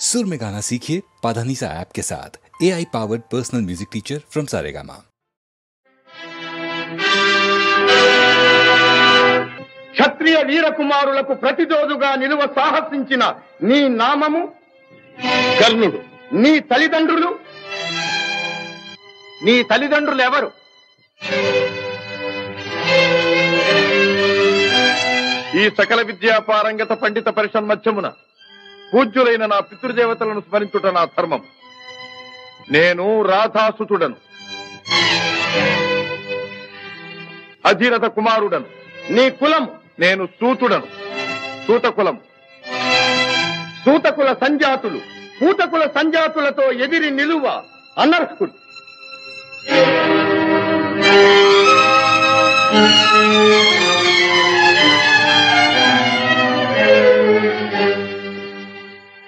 सुर में गाना सीखिए पाधानीसा ऐप के साथ। AI powered personal music teacher from Saregama. క్షత్రియ వీర కుమారులకు ప్రతిరోజుగా నిలువ సాహసించిన నీ నామము కర్ణుడు. నీ తల్లిదండ్రులు ఎవరు? ఈ సకల విద్యా పారంగత పండిత పరిషన్మధ్యమున పూజ్యులైన నా పితృదేవతలను స్మరించుట నా ధర్మం. నేను రాధాసుతుడను, అధీరథ కుమారుడను. నీ కులం? నేను సూతుడను, సూతకులం. సూతకుల సంజాతులు పూతకుల సంజాతులతో ఎదిరి నిలువ అనర్హుడు.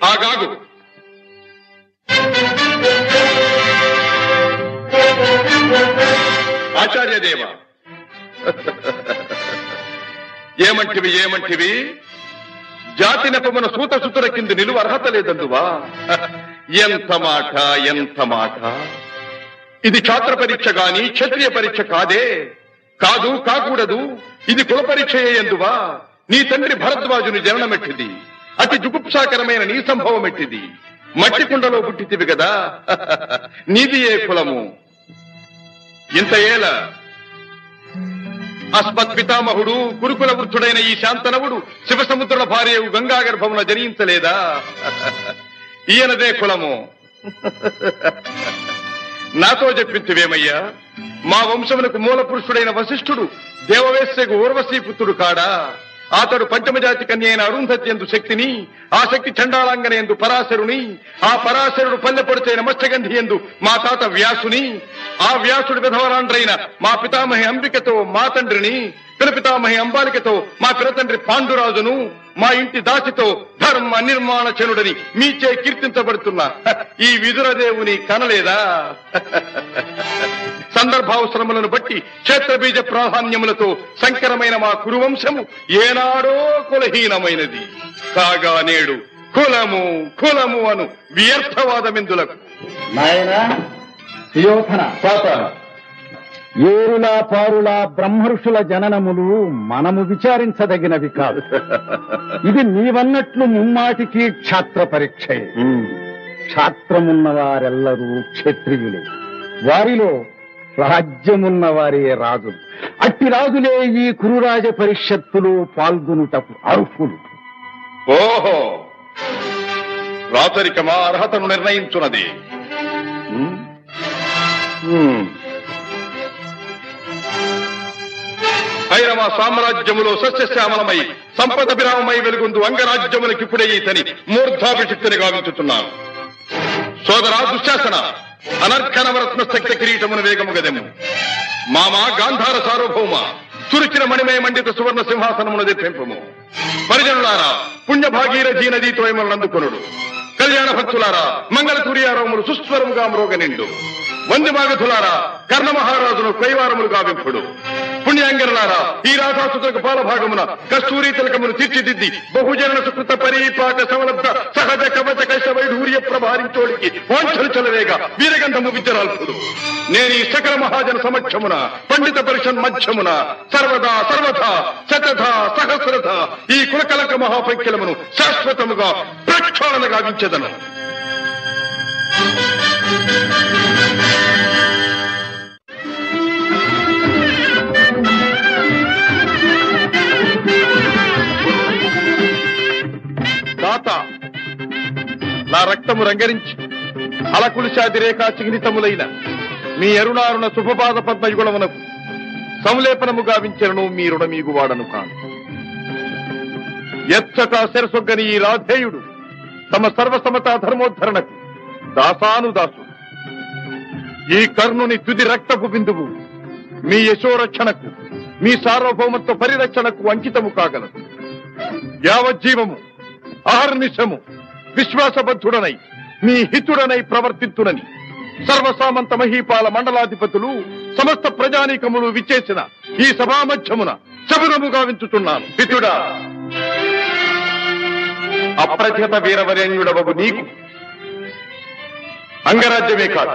ఆగాగు. ఆచార్యదేవ, ఏమంటివి జాతి నెపమున సూతసుతుల కింద నిలువ అర్హత లేదందువా? ఎంత మాట! ఇది ఛాత్ర పరీక్ష గాని క్షత్రియ పరీక్ష కాదే. కాకూడదు. ఇది కుల పరీక్ష ఎందువా? నీ తండ్రి భరద్వాజుని జననమెట్టిది, అతి జుగుప్సాకరమైన నీ సంభవం ఎట్టిది. మట్టి కుండలో పుట్టితివి కదా, నీది ఏ కులము? ఇంత ఏల అస్మత్ పితామహుడు కురుకుల వృద్ధుడైన ఈ శాంతనవుడు శివసముద్రుల భార్యవు గంగా గర్భమున జనించలేదా? ఈయనదే కులము. నాతో చెప్పించువేమయ్యా? మా వంశమునకు మూల పురుషుడైన వశిష్ఠుడు దేవవేశ్యకు ఊర్వశీ పుత్రుడు కాడా? అతడు పంచమజాతి కన్య అయిన అరుంధతి ఎందు శక్తిని, ఆ శక్తి చండాళాంగన ఎందు పరాశరుని, ఆ పరాశరుడు పల్లెపొడిచైన మత్స్యగంధి ఎందు మా తాత వ్యాసుని, ఆ వ్యాసుడు విధవరాండ్రైన మా పితామహి అంబికతో మా తండ్రిని, పితామహి అంబాలికతో మా పిరతండ్రి పాండురాజును, మా ఇంటి దాసితో ధర్మ నిర్మాణ చనుడని మీచే కీర్తించబడుతున్న ఈ విదురదేవుని కనలేదా? సందర్భావసరములను బట్టి క్షేత్రబీజ ప్రాధాన్యములతో సంకరమైన మా కురువంశము ఏనాడో కులహీనమైనది కాగా నేడు కులము అను వ్యర్థవాదమిందులకు. నాయనా సుయోధన, ఏరులా పారులా బ్రహ్మఋషుల జననములు మనము విచారించదగినవి కాదు. ఇది నీవన్నట్లు ముమ్మాటికి క్షాత్ర పరీక్షే. క్షాత్రమున్న వారెల్లరూ క్షత్రియులే, వారిలో రాజ్యమున్న వారే రాజులు. అట్టి రాజులే ఈ కురురాజ పరిషత్తులు పాల్గొనుటకు అర్హులు. ఓహో, రాచరికమా అర్హతను నిర్ణయించున్నది. భైరవ సామ్రాజ్యములో సస్యశ్యామలమై సంపద విరామమై వెలుగొందు అంగరాజ్యములకిప్పుడే ఈతని మూర్ధాభిషిక్తిని గావించుతున్నాను. సోదరా దుశ్శాసన, అనర్ఘనవరత్న శక్తి కిరీటమును వేగము గదెము. మామా గాంధార సార్వభౌమ, చురిచిన మణిమయ మండిత సువర్ణ సింహాసనమును తెప్పింపము. పరిజనులారా, పుణ్యభాగీరథీ నదీతో అందుకొనుడు. కళ్యాణ భక్తులారా, మంగళ తుర్యారములు సుస్వరముగా మ్రోగ నిండు. వందిమాగధులారా, కర్ణ మహారాజును కైవారములు గావింపుడు. పుణ్యాంగనులారా, ఈ రాధాసుతులకు పాలభాగమున కస్తూరి తిలకమును తీర్చిదిద్ది బహుజన సుకృత పరీపాక సమలబ్ధ సహజ కవచ కైశ వైఢూర్య ప్రభారించోడికి వాంఛలు చలవేగా వీరగంధము విద్యరాల్పుడు. నేను ఈ సకల మహాజన సమక్షమున పండిత పరిషన్ మధ్యమున సర్వదా శతధ సహస్రధ ఈ కులకలక మహాపంఖ్యలమును శాశ్వతముగా ప్రక్షాళన గావించెదను. నా రక్తము రంగరించి అలకులిశాది రేఖా చిహ్నితములైన మీ అరుణారుణ శుభపాద పద్మయుగుణమునకు సంలేపనము గావించను మీ రుణమీగు వాడను కాను. ఎచ్చట శిరసొగ్గని ఈ రాధేయుడు తమ సర్వసమతా ధర్మోద్ధరణకు దాసానుదాసు. ఈ కర్ణుని తుది రక్తపు బిందువు మీ యశోరక్షణకు, మీ సార్వభౌమత్వ పరిరక్షణకు అంకితము కాగలదు. యావజ్జీవము అహర్నిశము విశ్వాసబద్ధుడనై మీ హితుడనై ప్రవర్తిత్తునని సర్వసామంత మహీపాల మండలాధిపతులు సమస్త ప్రజానీకములు విచ్చేసిన ఈ సభామధ్యమున శబరముగా వించుతున్నాను. హితుడా, అప్రతిహత వీరవరేణ్యుడవగు నీకు అంగరాజ్యమే కాదు,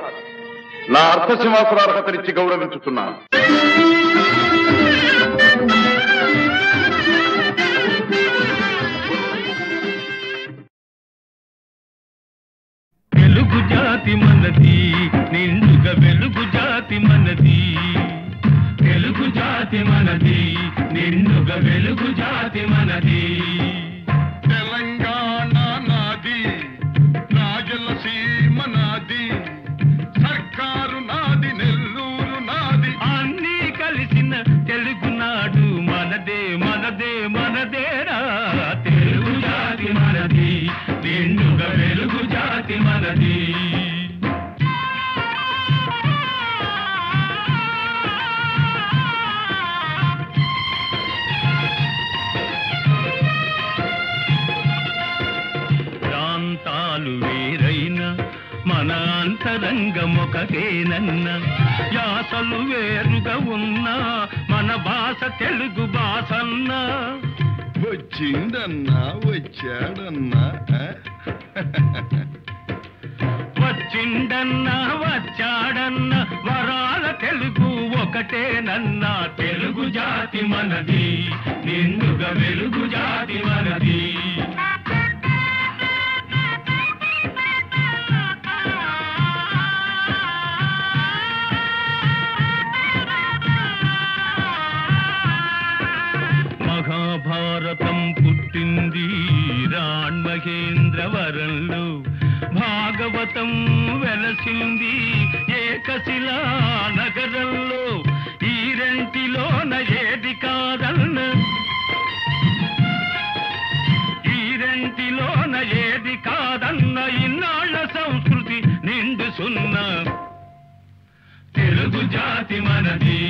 నా అర్థసింహాసనార్హతనిచ్చి గౌరవించుతున్నాను. వెలుగు జాతి మనది, నిండుగా వెలుగు జాతి మనది. వెలుగు జాతి మనది, నిండుగా వెలుగు జాతి మనది. తెలంగాణ నాది, రాయలసీమ నాది, సర్కారు నాది, నెల్లూరు నాది, అన్నీ కలిసిన తెలుగునాడు మనదే మనదే మనదేరా. తెలుగు జాతి మనది, నిండుగా వెలుగు జాతి మనది. ప్రాంతాలు వేరైన మన అంతరంగమొకటేనన్న, యాసలు వేరుగా ఉన్నా మన భాష తెలుగు భాషన్నా. వచ్చిందన్నా వచ్చాడన్నా, వచ్చిండన్నా వచ్చాడన్నా వరాల తెలుగు ఒకటేనన్నా. తెలుగు జాతి మనది, నిండుగా వెలుగు జాతి మనది. మహాభారతం పుట్టింది రాణ్మహేంద్రవరంలో, భాగవతం వెలసింది ఏకశిలా నగరంలో. ఈ రెంటిలోన ఏది కాదన్న, ఈ రెంటిలోన ఏది కాదన్న, ఇన్నాళ్ల సంస్కృతి నిండు సున్నా. తెలుగు జాతి మనది,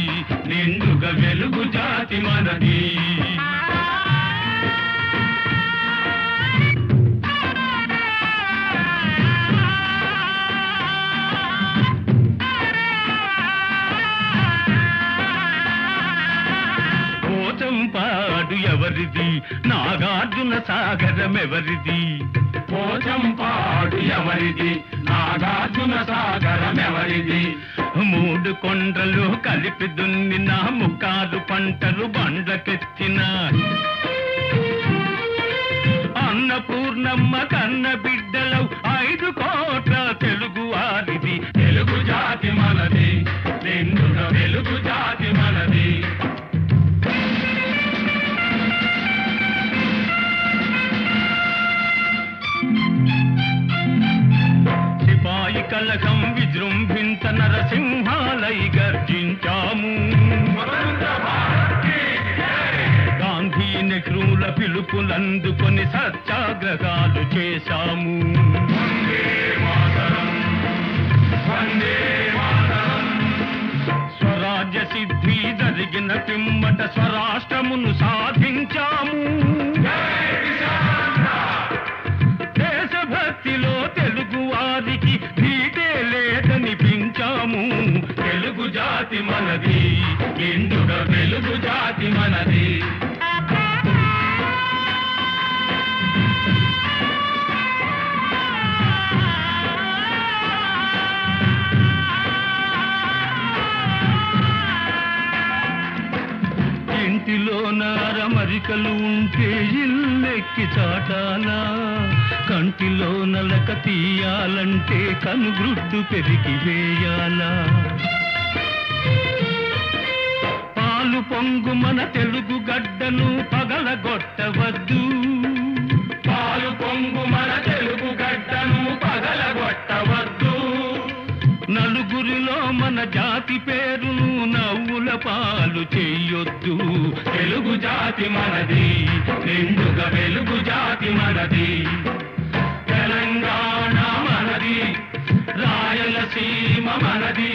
నిండుగా వెలుగు జాతి మనది. పోచంపాడు ఎవరిది, నాగార్జున సాగరం ఎవరిది. పోచంపాడు ఎవరిది, నాగార్జున సాగరం ఎవరిది. మూడు కొండలు కలిపి దున్నిన, ముక్కాలు పంటలు బండ్లకెత్తిన, అన్నపూర్ణమ్మ కన్న బిడ్డలవు 5 కోట్ల తెలుగు వారిది. తెలుగు జాతి మనది, నిండుగా వెలుగు జాతి మనది. సిపాయి కలకం విజృంభించ నరసింహాలై గర్జించాము. గాంధీ నెహ్రూల పిలుపులందుకొని సత్యాగ్రహాలు చేశాము. స్వరాజ్య సిద్ధి జరిగిన పిమ్మట స్వరాష్ట్రమును సాధించాము. దేశభక్తిలో తెలుగు వారికి నీటే లేదనిపించాము. తెలుగు జాతి మనది, నిండుగా వెలుగు జాతి మనది. ఇంటిలోన అరమరికలు ఉంటే ఇల్లెక్కి చాటాలా, కంటిలో నలక తీయాలంటే కనుగ్రుడ్డు పెరిగి వేయాలా. పాలు పొంగు మన తెలుగు గడ్డను పగలగొట్టవద్దు, పాలు పొంగు మన తెలుగు గడ్డను పగలగొట్టవద్దు. నలుగురిలో మన జాతి పేరును నవ్వుల పాలు చెయ్యొద్దు. తెలుగు జాతి మనది, నిండుగా వెలుగు జాతి మనది. తెలంగాణ మనది, రాయలసీమ మనది,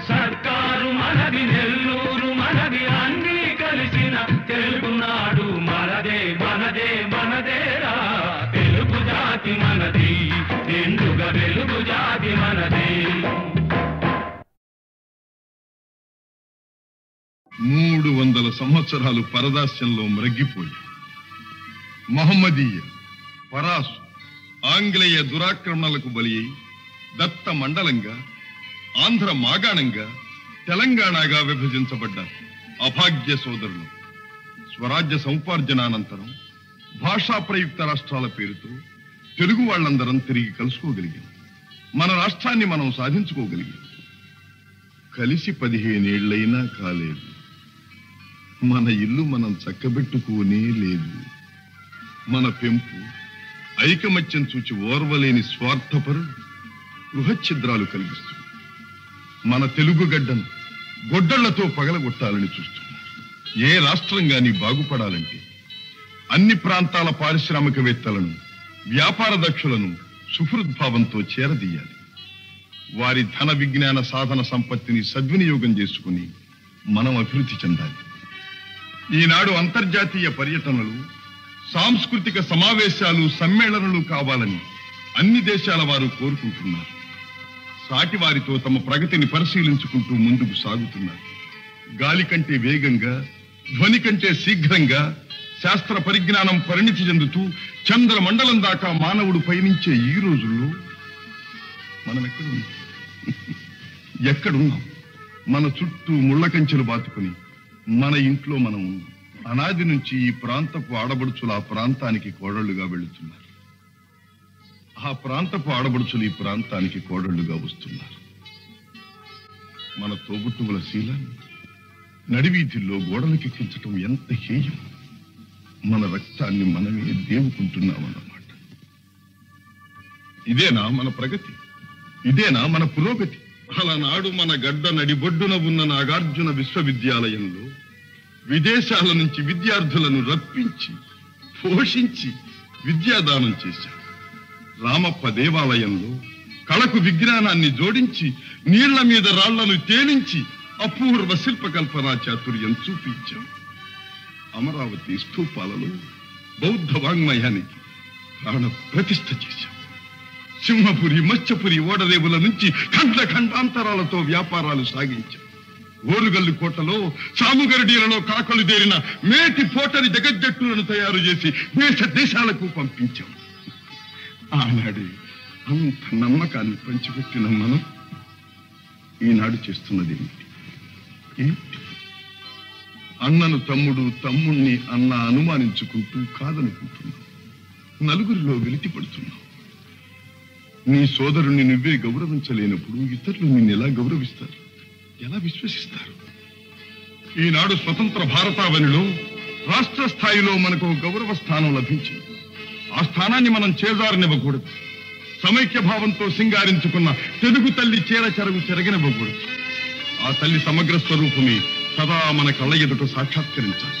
సర్కారు మనది, నెల్లూరు మనది, అన్నీ కలిసిన తెలుగునాడు మనదే మనదే మనదేరా. తెలుగు జాతి మనది, నిండుగా వెలుగు జాతి మనది. 300 సంవత్సరాలు పరదాస్యంలో మ్రగ్గిపోయి మహమ్మదీయ, పరాసు, ఆంగ్లేయ దురాక్రమణలకు బలి అయి దత్త మండలంగా, ఆంధ్ర మాగాణంగా, తెలంగాణగా విభజించబడ్డ అభాగ్య సోదరులు స్వరాజ్య సముపార్జనానంతరం భాషా ప్రయుక్త రాష్ట్రాల పేరుతో తెలుగు వాళ్ళందరం తిరిగి కలుసుకోగలిగాం. మన రాష్ట్రాన్ని మనం సాధించుకోగలిగాం. కలిసి 15 ఏళ్లైనా కాలేదు. మన ఇల్లు మనం చక్కబెట్టుకోనే లేదు. మన పెంపు ఐకమత్యం చూచి ఓర్వలేని స్వార్థపరులు గృహఛిద్రాలు కలిగిస్తుంది. మన తెలుగు గడ్డను గొడ్డళ్లతో పగలగొట్టాలని చూస్తున్నారు. ఏ రాష్ట్రం గాని బాగుపడాలంటే అన్ని ప్రాంతాల పారిశ్రామికవేత్తలను, వ్యాపార దక్షులను సుహృద్భావంతో చేరదీయాలి. వారి ధన విజ్ఞాన సాధన సంపత్తిని సద్వినియోగం చేసుకుని మనం అభివృద్ధి చెందాలి. ఈనాడు అంతర్జాతీయ పర్యటనలు, సాంస్కృతిక సమావేశాలు, సమ్మేళనలు కావాలని అన్ని దేశాల వారు కోరుకుంటున్నారు. సాటి వారితో తమ ప్రగతిని పరిశీలించుకుంటూ ముందుకు సాగుతున్నారు. గాలి కంటే వేగంగా, ధ్వని కంటే శీఘ్రంగా శాస్త్ర పరిజ్ఞానం పరిణితి చెందుతూ చంద్రమండలం దాకా మానవుడు పయనించే ఈ రోజుల్లో మనం ఎక్కడున్నాం? మన చుట్టూ ముళ్ళ కంచెలు బాతుకుని మన ఇంట్లో మనం ఉన్నాం. అనాది నుంచి ఈ ప్రాంతపు ఆడబడుచులు ఆ ప్రాంతానికి కోడళ్లుగా వెళుతున్నారు. ఆ ప్రాంతపు ఆడబడుచులు ఈ ప్రాంతానికి కోడళ్లుగా వస్తున్నారు. మన తోబుట్టువుల శీలాన్ని నడివీధుల్లో గోడలకెక్కించటం ఎంత హేయం! మన రక్తాన్ని మనమే దేవుకుంటున్నామన్నమాట. ఇదేనా మన ప్రగతి? ఇదేనా మన పురోగతి? అలనాడు మన గడ్డ నడిబొడ్డున ఉన్న నాగార్జున విశ్వవిద్యాలయంలో విదేశాల నుంచి విద్యార్థులను రప్పించి పోషించి విద్యాదానం చేశాం. రామప్ప దేవాలయంలో కళకు విజ్ఞానాన్ని జోడించి నీళ్ల మీద రాళ్లను తేలించి అపూర్వ శిల్పకల్పనా చాతుర్యం చూపించాం. అమరావతి స్తూపాలలో బౌద్ధ వాంగ్మయానికి ప్రాణ ప్రతిష్ఠ చేశాం. సింహపురి, మత్స్యపురి ఓడరేవుల నుంచి ఖండ ఖండాంతరాలతో వ్యాపారాలు సాగించాం. ఓరుగల్లు కోటలో, సాముగరడీలలో కాకలు దేరిన మేటి పోటరి జగజ్జట్టులను తయారు చేసి దేశ దేశాలకు పంపించాం. ఆనాడే అంత నమ్మకాన్ని పంచిపెట్టిన మనం ఈనాడు చేస్తున్నది ఏమిటి? అన్నను తమ్ముడు, తమ్ముణ్ణి అన్న అనుమానించుకుంటూ కాదనుకుంటున్నాం. నలుగురిలో వెలితి పడుతున్నాం. నీ సోదరుణ్ణి నువ్వే గౌరవించలేనప్పుడు ఇతరులు నిన్ను ఎలా గౌరవిస్తారు? ఎలా విశ్వసిస్తారు? ఈనాడు స్వతంత్ర భారతావనిలో రాష్ట్ర స్థాయిలో మనకు గౌరవ స్థానం లభించింది. ఆ స్థానాన్ని మనం చేజారనివ్వకూడదు. సమైక్య భావంతో సింగారించుకున్న తెలుగు తల్లి చీర చెరగు చెరగనివ్వకూడదు. ఆ తల్లి సమగ్ర స్వరూపమే సదా మన కళ్ళ ఎదుట సాక్షాత్కరించాలి.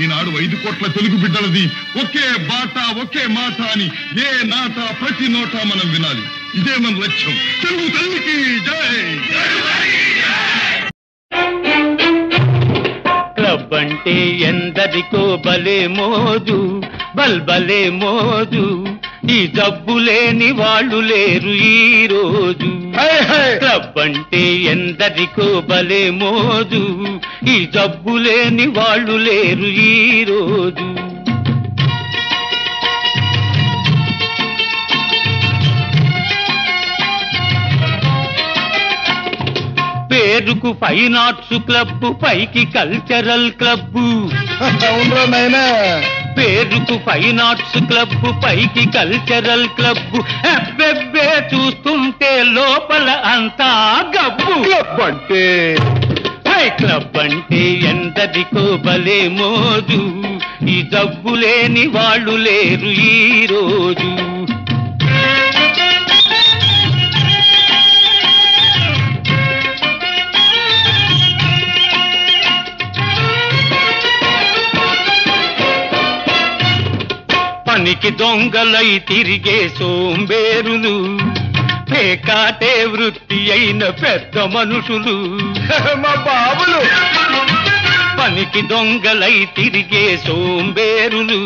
ఈనాడు 5 కోట్ల తెలుగు బిడ్డలది ఒకే బాట, ఒకే మాట అని ఏ నాట ప్రతి నోట మనం వినాలి. ఇదే మన లక్ష్యం. తెలుగు తల్లికి జై! క్లబ్ అంటే ఎందరికో భలే మోజు, బల్బలే మోజు. ఈ జబ్బు లేని వాళ్ళు లేరు ఈ రోజు. క్లబ్ అంటే ఎందరికో భలే మోజు, ఈ జబ్బు లేని వాళ్ళు లేరు ఈ రోజు. పేరుకు ఫైన్ ఆర్ట్స్ క్లబ్, పైకి కల్చరల్ క్లబ్. పేరుకు ఫైన్ ఆర్ట్స్ క్లబ్, పైకి కల్చరల్ క్లబ్. అబ్బెబ్బే చూస్తుంటే లోపల అంతా గబ్బు. క్లబ్ అంటే ఎందరికో భలే మోజు, ఈ జబ్బు లేని వాళ్ళు లేరు ఈ రోజు. పనికి దొంగలై తిరిగే సోంబేరులు, పేకాటే వృత్తి అయిన పెద్ద మనుషులు. మా బాబులు పనికి దొంగలై తిరిగే సోంబేరులు,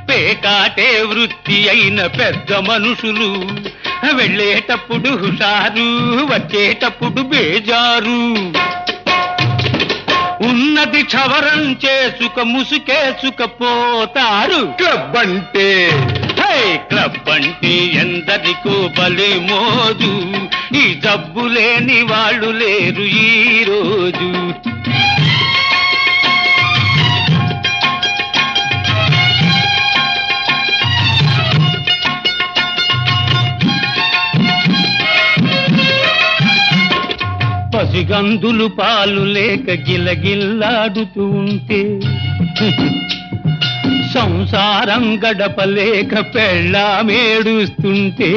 పేకాటే వృత్తి అయిన పెద్ద మనుషులు. వెళ్ళేటప్పుడు హుషారు, వచ్చేటప్పుడు బేజారు. ఉన్నది క్షవరం చేసుక ముసుకేసుకపోతారు. క్లబ్ అంటే క్లబ్ అంటే ఎందరికో బలే మోజు, ఈ జబ్బు లేని వాళ్ళు లేరు ఈ రోజు. పసిగందులు పాలు లేక గిలగిల్లాడుతూ ఉంటే, సంసారం గడపలేక పెళ్ళామేడుస్తుంటే,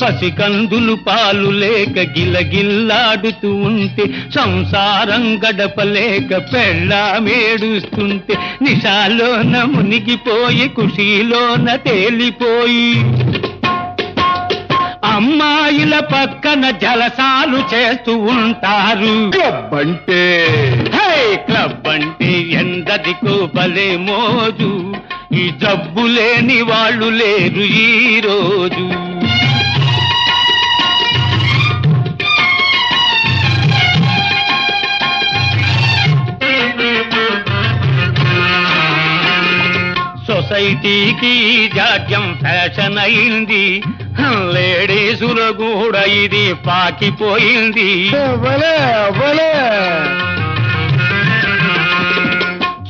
పసికందులు పాలు లేక గిలగిల్లాడుతూ ఉంటే, సంసారం గడపలేక పెళ్ళామేడుస్తుంటే, నిశాలోన మునిగిపోయి ఖుషీలోన తేలిపోయి అమ్మాయిల పక్కన జలసాలు చేస్తూ ఉంటారు. క్లబ్ అంటే క్లబ్ అంటే ఎందరికో భలే మోజు, ఈ జబ్బు లేని వాళ్ళు లేరు ఈ రోజు. సొసైటీకి జాడ్యం ఫ్యాషన్ అయింది, లేడీసులు కూడా ఇది పాకిపోయింది.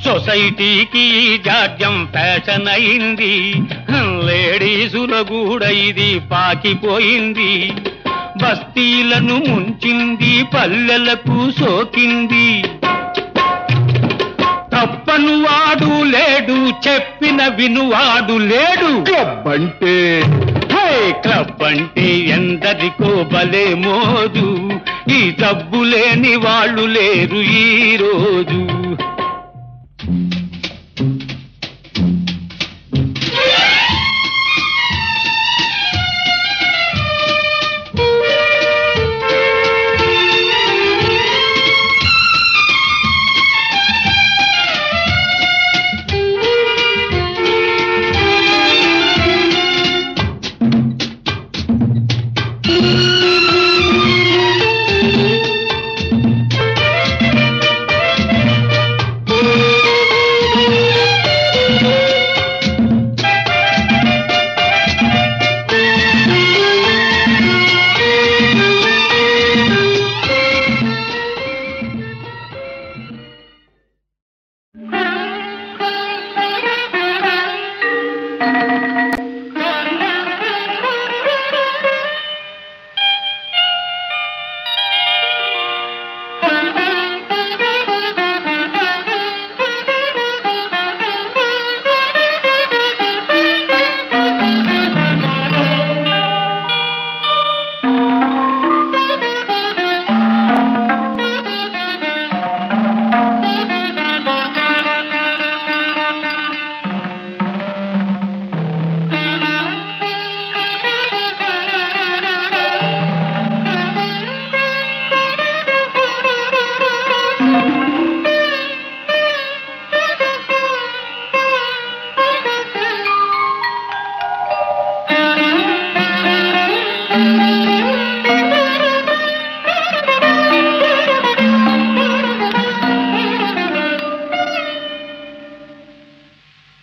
సొసైటీకి జాడ్యం ఫ్యాషన్ అయింది, లేడీసులు కూడా ఇది పాకిపోయింది. బస్తీలను ముంచింది, పల్లెలకు సోకింది. తప్పను వాడు లేడు, చెప్పిన వినువాడు లేడు. క్లబ్ అంటే క్లబ్ అంటే ఎందరికో భలే మోజు, ఈ జబ్బు లేని వాళ్ళు లేరు ఈ రోజు.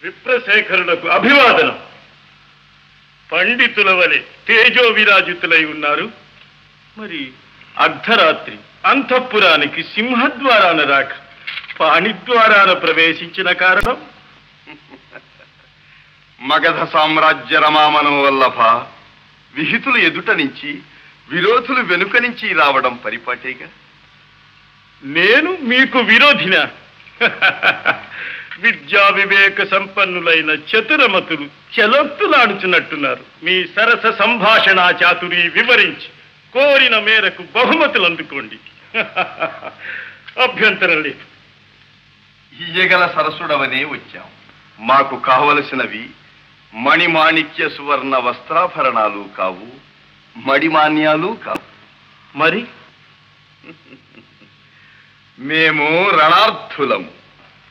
విప్రశేఖరులకు అభివాదనం. పండితుల వలె తేజో విరాజితులై ఉన్నారు. మరి అర్ధరాత్రి అంతఃపురానికి సింహద్వారాన రాక పాణిద్వారాన ప్రవేశించిన కారణం? మగధ సామ్రాజ్య రమామనోవల్లభ, విహితులు ఎదుట నుంచి విరోధులు వెనుక నుంచి రావడం పరిపాటేగా. నేను మీకు విరోధినా? విద్యా వివేక సంపన్నులైన చతురమతులు చెలొత్తులాడుచున్నట్టున్నారు. మీ సరస సంభాషణ చాతురి వివరించి కోరిన మేరకు బహుమతులు అందుకోండి. అభ్యంతరం లేదు. ఇయ్యగల సరసుడవనే వచ్చాం. మాకు కావలసినవి మణిమాణిక్య సువర్ణ వస్త్రాభరణాలు కావు, మడిమాన్యాలు కావు. మరి మేము రణార్థులము.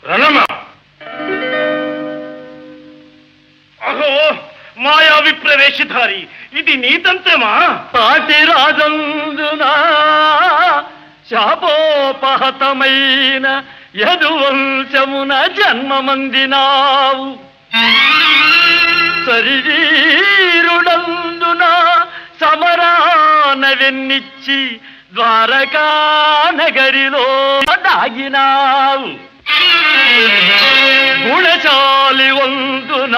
రణమా? అహో మాయా విప్రవేశధారి, ఇది నీతంతమా? పాటి రాజందునా శాపోపహతమైన యదువంశమున జన్మమందినావు. శరీరుడందున సమరాన వెన్నిచ్చి ద్వారకా నగరిలో దాగినావు. గుణచాలి వందున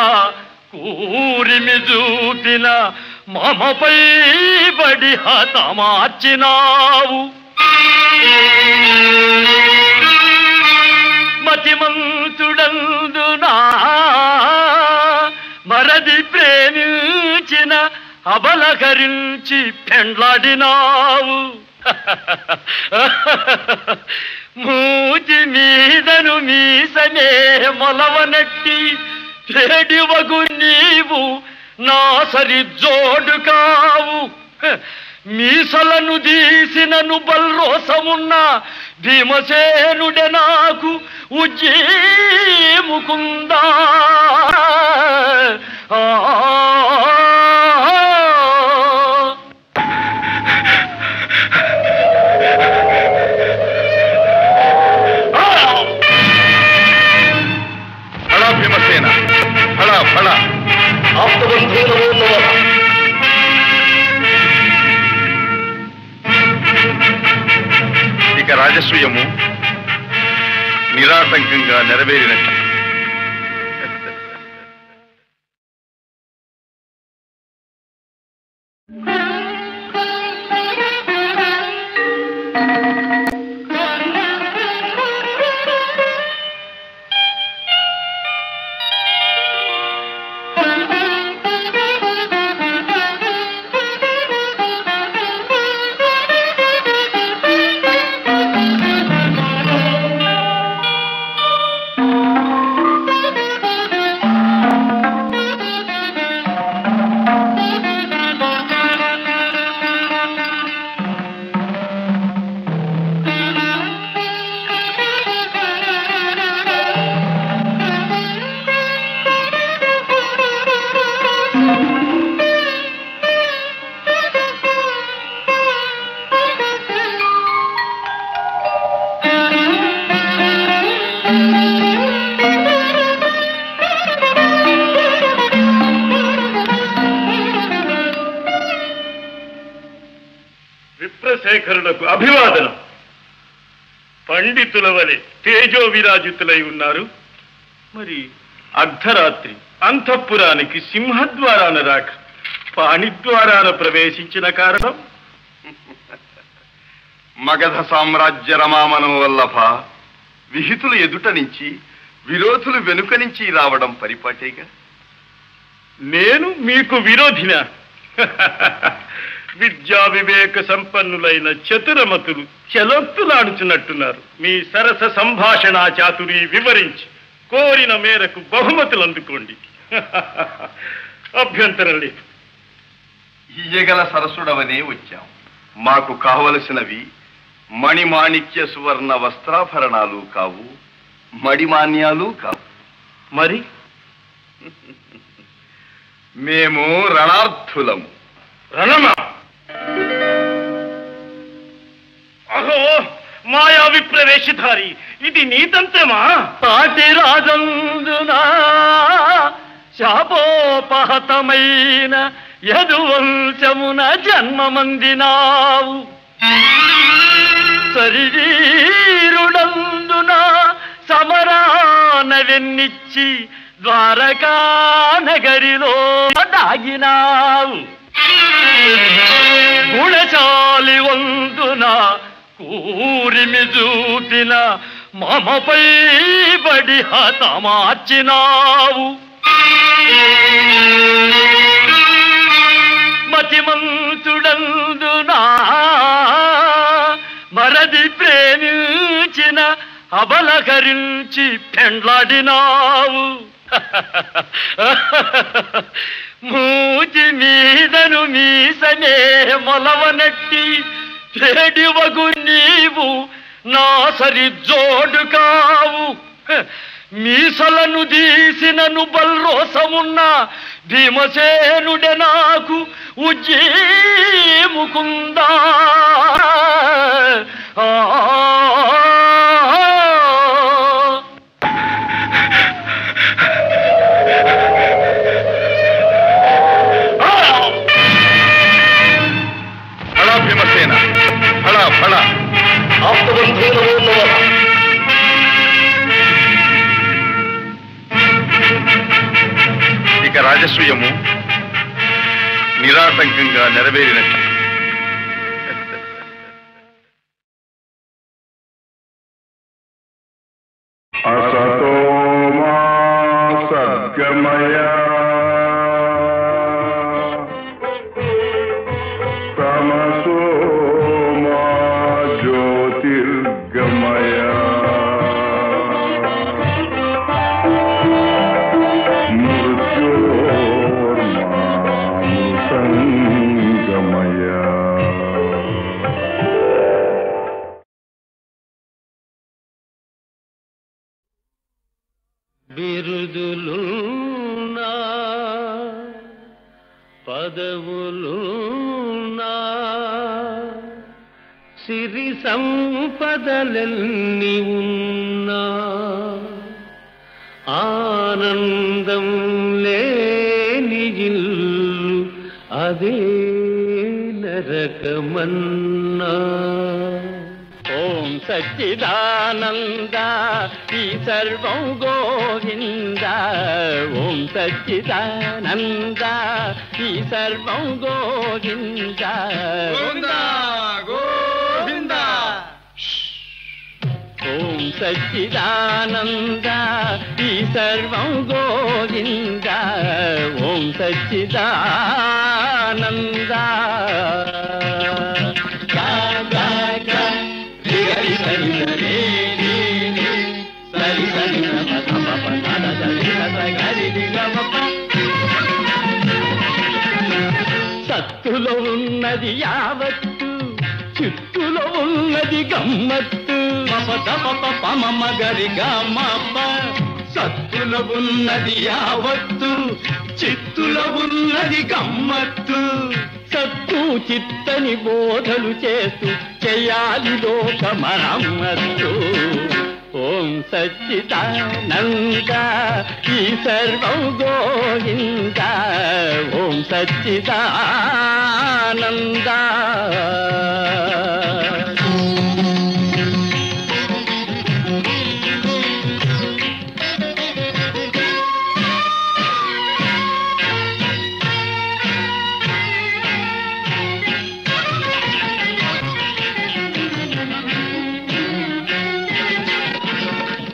కూరిమి చూపిన మమపై బడి హతమార్చినావు. మతిమంతుడందునా మరది ప్రేమించిన అబలకరించి పెండ్లాడినావు. మూతి మీదను మీసనే మొలవనట్టి చెడివగు నీవు నా సరి జోడు కావు. మీసలను తీసినను బల్రోసమున్న భీమసేనుడే నాకు ఉజ్జీముకుందా. ఫళ భీమసేన, ఫళ ఫళ. ఇక రాజసూయము నిరాటంకంగా నెరవేరినట్టు. విప్రశేఖరులకు అభివాదనం. పండితుల వలె తేజో విరాజితులై ఉన్నారు. మరి అర్ధరాత్రి అంతఃపురానికి సింహద్వారాన రాక పాణిద్వారాన ప్రవేశించిన కారణం? మగధ సామ్రాజ్య రమామనం వల్లభ విహితులు ఎదుట నుంచి విరోధులు వెనుక నుంచి రావడం పరిపాటేగా. నేను మీకు విరోధినా? విద్యా వివేక సంపన్నులైన చతురమతులు చెలొత్తులాడుచున్నట్టున్నారు. మీ సరస సంభాషణ చాతురి వివరించి కోరిన మేరకు బహుమతులు అందుకోండి. అభ్యంతరం లేదు. ఇయ్యగల సరసుడవనే వచ్చాం. మాకు కావలసినవి మణిమాణిక్య సువర్ణ వస్త్రాభరణాలు కావు, మడిమాన్యాలు కావు. మరి మేము రణార్థులము. రణమా? అహో మాయా విప్రవేశధారి, ఇది నీతంత్రమా? పాటి రాజందున శాపోపహతమైన యదువంశమున జన్మమందినావు. శరీరుడందున సమరాన వెన్నిచ్చి ద్వారకా నగరిలో దాగినావు. గుణచాలి వందున కూరిమి చూపిన మమపై బడి హతమార్చినావు. మతిమంతుడందునా మరది ప్రేమించిన అబలకరించి పెండ్లాడినావు. మూతి మీదను మీసనే మొలవనట్టి చెడివగు నీవు నా సరి జోడు కావు. మీసలను తీసినను బల్రోసమున్న భీమసేనుడే నాకు ఉజ్జీముకుందా. నిరాటంకంగా నెరవేరినట్టు. అసతో మా సద్గమయ తమసో మా జ్యోతిర్గమయ మృత్యోర్మామృతంగమయ. బిరుదులున్నా పదవులున్నా సిరి సంపదలెన్ని ఉన్నా ఆనందం లేని ఇల్లు అదే నరకమన్నా. ఓం సచ్చిదానంద ఈ సర్వం గోవింద. ఓం సచ్చిదానంద ఈ సర్వం గోవింద. గోవింద. ఓం సచ్చిదానంద ఈ సర్వం గోవింద. ఓం సచ్చిదానంద. సత్తులో ఉన్నది యావత్తు, చిత్తులో ఉన్నది గమ్మత్తు. పమ గరి గమ్మ. సత్తులో ఉన్నది యావత్తు, చిత్తులో ఉన్నది గమ్మత్తు. సత్తు చిత్తని బోధలు చేస్తూ చేయాలి లోక మరమ్మత్తు. ఓం సచ్చిదానంద ఈ సర్వం గోవింద. ఓం సచ్చిదానంద.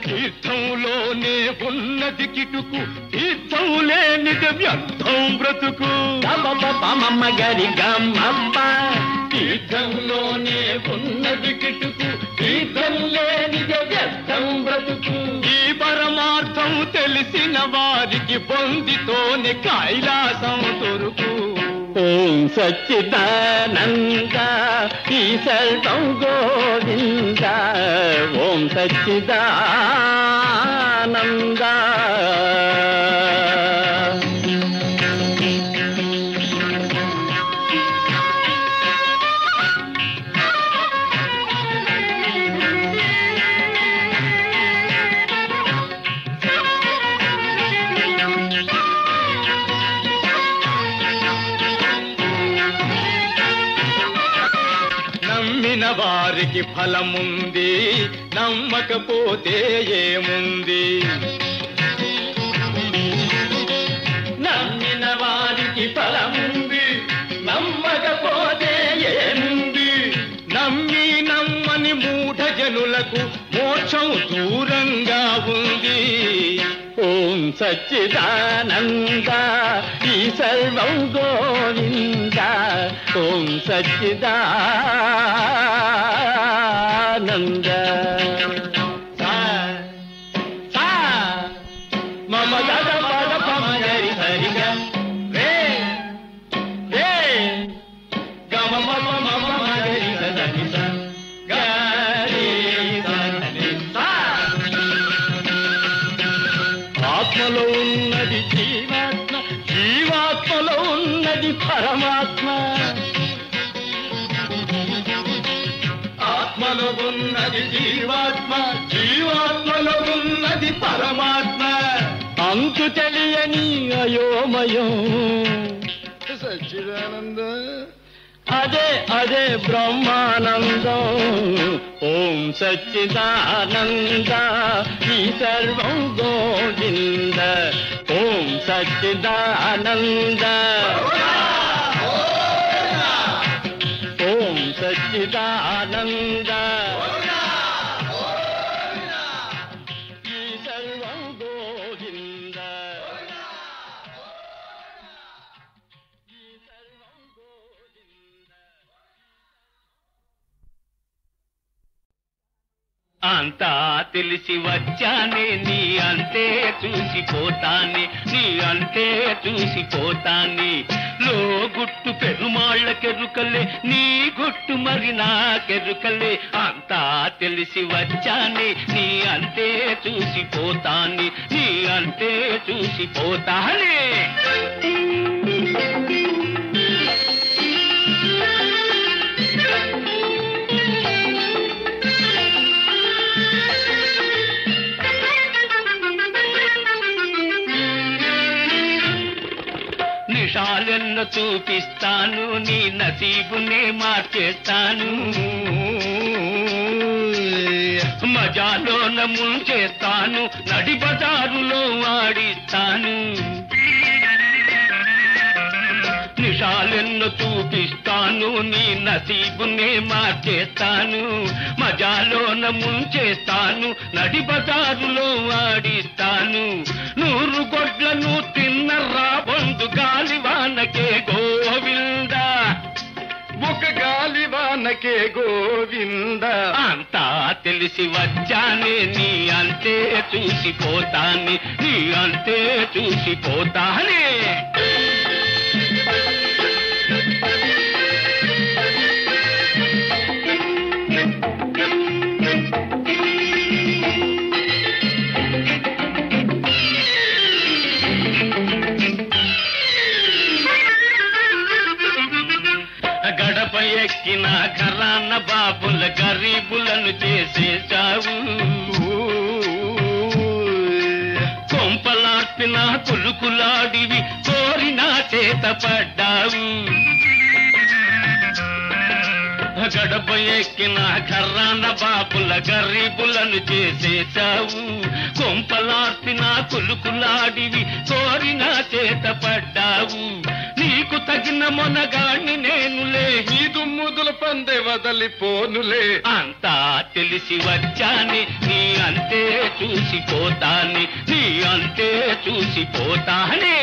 తీర్థంలోనే ఉన్నది కిటుకు, తీర్థం లేనిది వ్యర్థం బ్రతుకు. పమ గరి గమ్మ. తీర్థంలోనే ఉన్నది కిటుకు, తీర్థం లేనిది వ్యర్థం బ్రతుకు. ఈ పరమార్థం తెలిసిన వారికి పొందితోనే కైలాసం దొరుకు. ఓం సచ్చిదానంద ఈ సర్వం గోవింద. ఓం సచ్చిదానంద. నమ్మిన వారికి ఫలముంది, నమ్మకపోతే ఏముంది. నమ్మిన వారికి ఫలముంది, నమ్మకపోతే ఏముంది. నమ్మి నమ్మని మూఢ జనులకు మోక్షం దూరంగా ఉంది. ఓం సచ్చిదానంద ఈ సర్వం గోవింద. ఓం సచ్చిదానంద. మమ గద పద పమ గరి హరిగ రే రే గమ మమ మమ గరి సదని స గరి సదని స. ఆత్మలో ఉన్నది జీవాత్మ, జీవాత్మలో ఉన్నది పరమాత్మ. ఆత్మలో ఉన్నది జీవాత్మ, జీవాత్మలో ఉన్నది పరమాత్మ. అంతు తెలియని అయోమయం సచ్చిదానంద. అదే అదే బ్రహ్మానందం. ఓం సచ్చిదానంద ఈ సర్వం గోవింద. ఓం సచ్చిదానంద. అంతా తెలిసి వచ్చానే నీ అంతే చూసిపోతానే నీ అంతే చూసిపోతానే లో గుట్టు పెరుమాళ్ళకెరుకలే నీ గుట్టు మరి నాకెరుకలే అంతా తెలిసి వచ్చానే నీ అంతే చూసిపోతానే నీ అంతే చూసిపోతానే నిషాలెన్న చూపిస్తాను నీ నసీబునే మార్చేస్తాను మజాలోన ముంచేస్తాను నడి బజారులో వాడిస్తాను నిషాలెన్న చూపిస్తాను నీ నసీబునే మార్చేస్తాను మజాలోన ముంచేస్తాను నడి బజారులో వాడిస్తాను 100 గొడ్లను తిన్న రాబందు గాలివానకే గోవింద ఒక గాలివానకే గోవింద అంతా తెలిసి వచ్చానే నీ అంతే చూసిపోతానే నీ అంతే చూసిపోతానే గడప ఎక్కిన ఘరాన బాబుల గరీబులను చేసేశావు కొంపలార్పిన కులుకులాడివి కోరిన చేత పడ్డావు గడప ఎక్కిన ఘరాన బాబుల గరీబులను చేసేశావు కొంపలార్పిన కులుకులాడివి కోరిన చేత పడ్డావు నీకు తగిన మొనగాణ్ణి నేనులే నీ దుమ్ముదుల పందె వదలిపోనులే అంతా తెలిసి వచ్చాని నీ అంతే చూసిపోతాని నీ అంతే చూసిపోతానే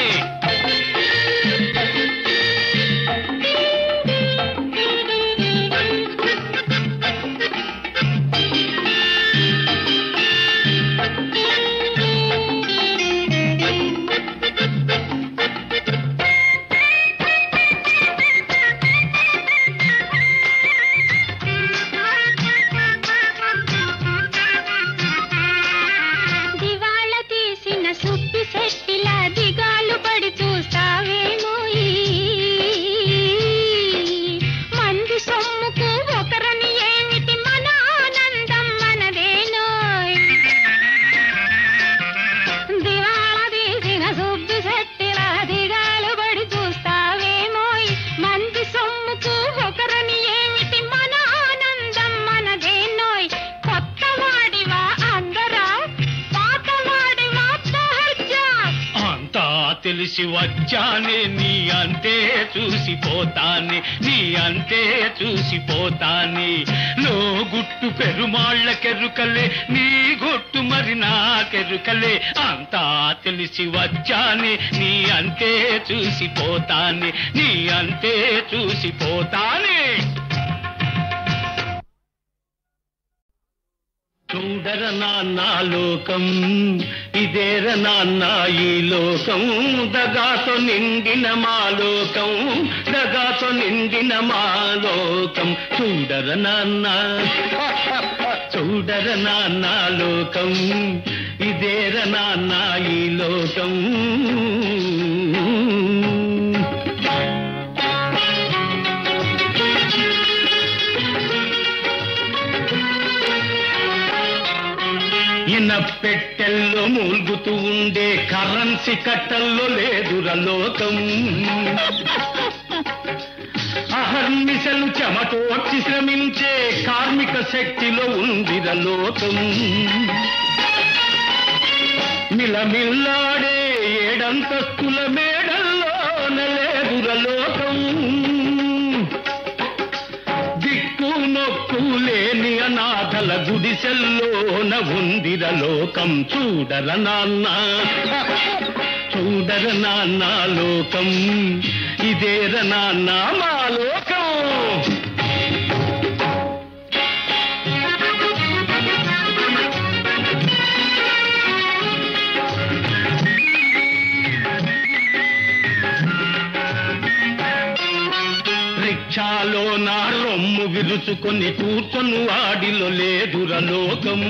తెలిసి వచ్చానే నీ అంతే చూసిపోతానే నీ అంతే చూసిపోతానే లో గుట్టు పెరుమాళ్ళకెరుకలే నీ గుట్టు మరి నాకెరుకలే అంతా తెలిసి వచ్చానే నీ అంతే చూసిపోతానే నీ అంతే చూసిపోతానే చూడర నాన్న లోకం ఇదేర నాన్న ఈ లోకం దగాతో నిండిన మా లోకం దగాతో నిండిన మా లోకం చూడర నాన్న చూడర నాన్న లోకం ఇదేర నాన్న ఈ లోకం పెట్టెల్లో మూల్గుతూ ఉండే కరెన్సీ కట్టల్లో లేదుర లోకం అహర్నిశలు చెమటోడ్చి శ్రమించే కార్మిక శక్తిలో ఉందిర లోకం మిలమిల్లాడే 7 అంతస్తుల మేడల్లోన లేదుర లోకం దిక్కు నొక్కు లేని అనాథల గుడిసెల్లోన ఉందిర లోకం చూడర నాన్న చూడర నాన్న లోకం ఇదేర నాన్న మా లోకం రిక్షాలో నా రొమ్ము విరుచుకొని కూర్చొని వాడిలో లేదుర లోకం.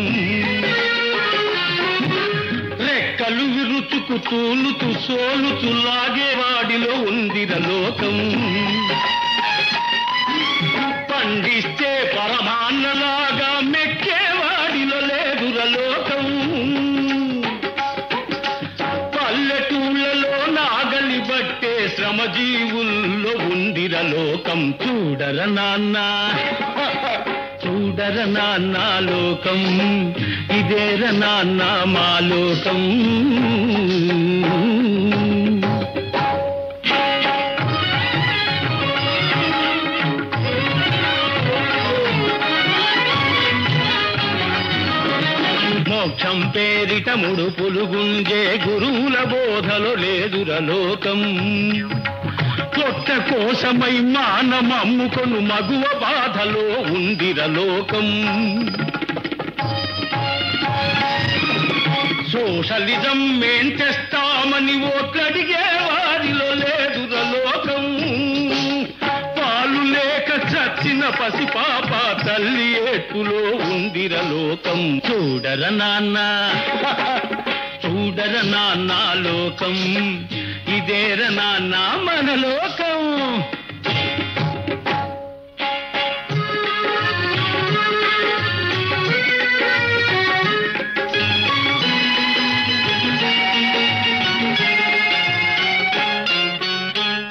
రెక్కలు విరుచుకు తూలుతూ సోలుతూ లాగేవాడిలో ఉందిర లోకం. పండిస్తే పరమాన్నలాగా మెక్కేవాడిలో లేదుర లోకం. పల్లెటూళ్ళలో నాగలి బట్టే శ్రమజీవుల్లో ఉందిర లోకం. చూడర నాన్న చూడర నాన్న లోకం, ఇదేర నాన్న మా లోకం. మోక్షం పేరిట ముడుపులు గుంజే గురువుల బోధలో లేదుర లోకం. పొట్ట కోసమై మానమమ్ముకొను మగువ బాధలో ఉందిర లోకం. సోషలిజం మేం తెస్తామని ఓట్లడిగే వారిలో లేదుర లోకం. పాలు లేక చచ్చిన పసిపాప తల్లి ఏటులో ఉందిర లోకం. చూడర నాన్న చూడర నాన్న లోకం, ఇదేర నాన్న మన లోకం.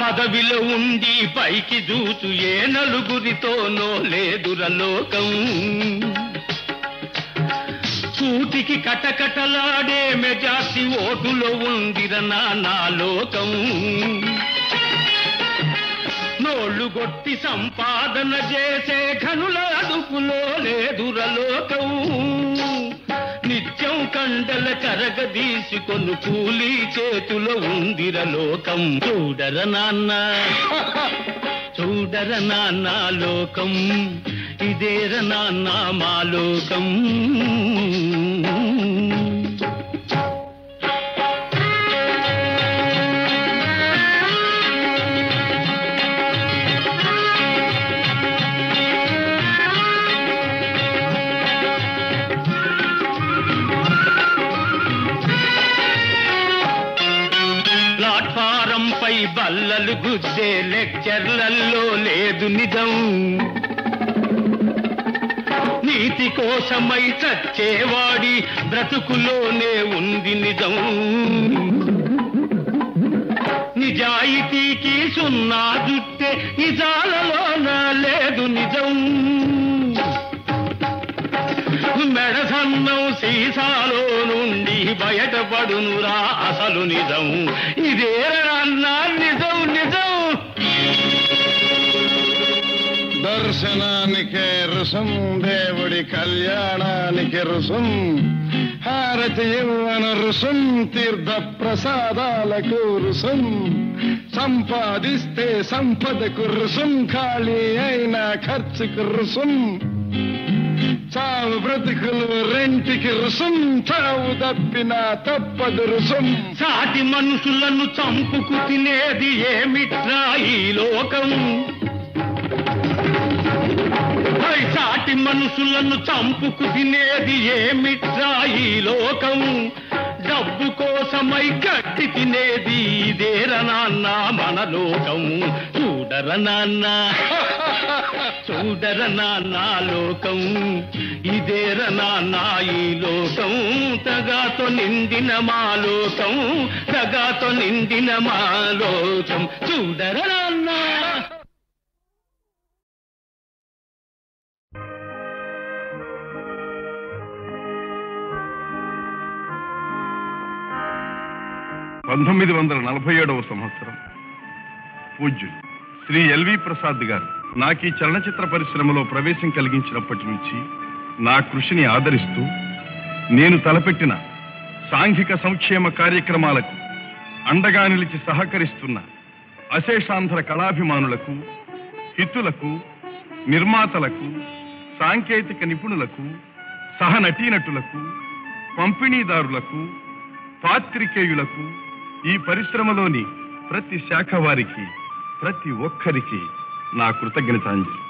పదవిలో ఉండి పైకి దూచు ఏ నలుగురితోనో లేదుర లోకం. కూటికి కటకటలాడే మెజార్టీ ఓటులో ఉందిర నా లోకం. నోళ్లు గొట్టి సంపాదన చేసే ఘనుల అదుపులో లేదుర లోకం. నిత్యం కండల కరగదీసుకొను కూలీ చేతులో ఉందిర లోకం. చూడర నాన్న చూడర నాన్న లోకం, ఇదేర నాన్న మా లోకం. ప్లాట్ఫారంపై బల్లలు గుద్దే లెక్చర్లలో లేదు నిజం. నీతి కోసమై చచ్చేవాడి బ్రతుకులోనే ఉంది నిజం. నిజాయితీకి సున్నా జుట్టే నిజాలలోన లేదు నిజం. మెడసన్నం సీసాలో నుండి బయటపడునురా అసలు నిజం. ఇదేరన్నా నిజం నిజం. దర్శనానికే రుసం, దేవుడి కళ్యాణానికి రుసం, హారతి ఇవ్వన రుసం, తీర్థ ప్రసాదాలకు రుసం, సంపాదిస్తే సంపదకు రుసం, ఖాళీ అయిన ఖర్చుకు రుసం, చావు బ్రతుకులు రెంటికి రుసం, చావు తప్పిన తప్పదు రుసం. సాటి మనుషులను చంపుకు తినేది ఏమిట్రా ఈ లోకం. సాటి మనుషులను చంపుకు తినేది ఏమిట్రా ఈ లోకం. డబ్బు కోసమై గట్టి తినేది ఇదేర నాన్న మన లోకం. చూడర నాన్న చూడర నాన్న లోకం, ఇదేర నాన్న ఈ లోకం. తగాతో నిండిన మా లోకం, తగాతో నిండిన మా లోకం. చూడర నాన్న. పంతొమ్మిది 1947వ సంవత్సరం పూజ్యులు శ్రీ ఎల్వి ప్రసాద్ గారు నాకు ఈ చలనచిత్ర పరిశ్రమలో ప్రవేశం కలిగించినప్పటి నుంచి నా కృషిని ఆదరిస్తూ నేను తలపెట్టిన సాంఘిక సంక్షేమ కార్యక్రమాలకు అండగా నిలిచి సహకరిస్తున్న అశేషాంధ్ర కళాభిమానులకు, హితులకు, నిర్మాతలకు, సాంకేతిక నిపుణులకు, సహనటీనటులకు, పంపిణీదారులకు, పాత్రికేయులకు, ఈ పరిశ్రమలోని ప్రతి శాఖ వారికి, ప్రతి ఒక్కరికి నా కృతజ్ఞతాంజలి.